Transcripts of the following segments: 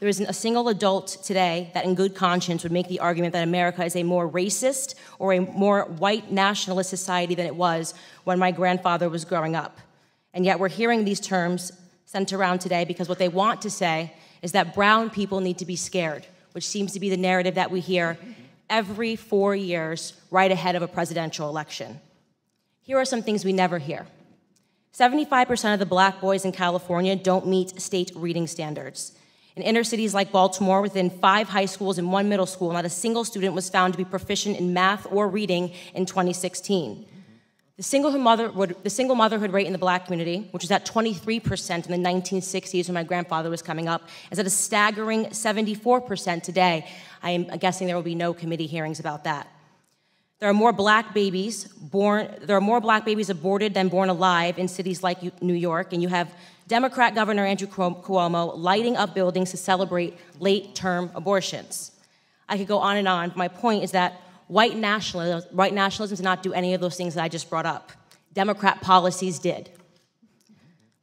there isn't a single adult today that in good conscience would make the argument that America is a more racist or a more white nationalist society than it was when my grandfather was growing up. And yet we're hearing these terms sent around today because what they want to say is that brown people need to be scared, which seems to be the narrative that we hear every 4 years right ahead of a presidential election. Here are some things we never hear. 75% of the black boys in California don't meet state reading standards. In inner cities like Baltimore, within 5 high schools and 1 middle school, not a single student was found to be proficient in math or reading in 2016. The single motherhood rate in the black community, which was at 23% in the 1960s when my grandfather was coming up, is at a staggering 74% today. I am guessing there will be no committee hearings about that. There are more black babies aborted than born alive in cities like New York, and you have Democrat Governor Andrew Cuomo lighting up buildings to celebrate late-term abortions. I could go on and on, but my point is that white nationalism did not do any of those things that I just brought up. Democrat policies did.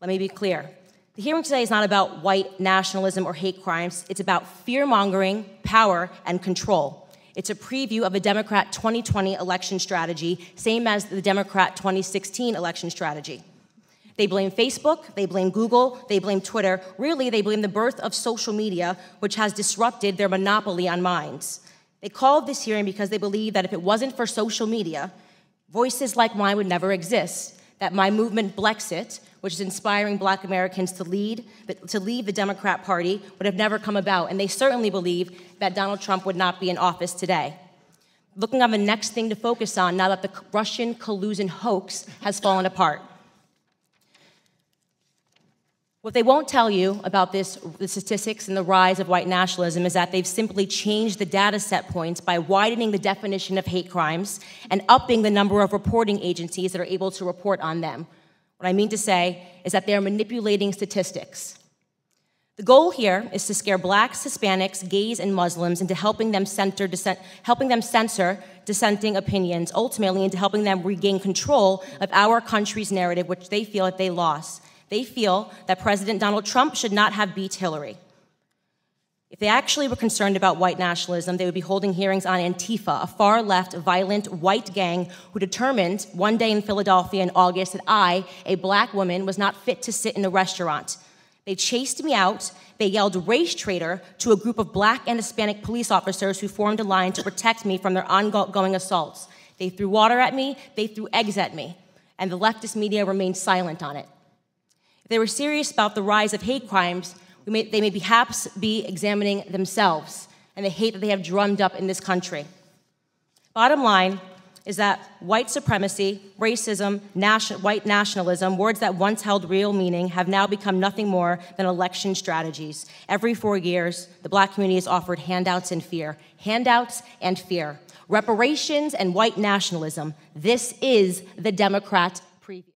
Let me be clear. The hearing today is not about white nationalism or hate crimes. It's about fear-mongering, power, and control. It's a preview of a Democrat 2020 election strategy, same as the Democrat 2016 election strategy. They blame Facebook, they blame Google, they blame Twitter. Really, they blame the birth of social media, which has disrupted their monopoly on minds. They called this hearing because they believe that if it wasn't for social media, voices like mine would never exist, that my movement Blexit, which is inspiring black Americans to leave the Democrat Party, would have never come about, and they certainly believe that Donald Trump would not be in office today. Looking on the next thing to focus on now that the Russian collusion hoax has fallen apart. What they won't tell you about the statistics and the rise of white nationalism is that they've simply changed the data set points by widening the definition of hate crimes and upping the number of reporting agencies that are able to report on them. What I mean to say is that they're manipulating statistics. The goal here is to scare blacks, Hispanics, gays, and Muslims into helping them censor dissenting opinions, ultimately into helping them regain control of our country's narrative, which they feel that they lost. They feel that President Donald Trump should not have beat Hillary. If they actually were concerned about white nationalism, they would be holding hearings on Antifa, a far-left, violent, white gang who determined one day in Philadelphia in August that I, a black woman, was not fit to sit in a restaurant. They chased me out. They yelled race traitor to a group of black and Hispanic police officers who formed a line to protect me from their ongoing assaults. They threw water at me. They threw eggs at me. And the leftist media remained silent on it. If they were serious about the rise of hate crimes, they may perhaps be examining themselves and the hate that they have drummed up in this country. Bottom line is that white supremacy, racism, white nationalism, words that once held real meaning, have now become nothing more than election strategies. Every 4 years, the black community is offered handouts and fear. Handouts and fear. Reparations and white nationalism. This is the Democrat preview.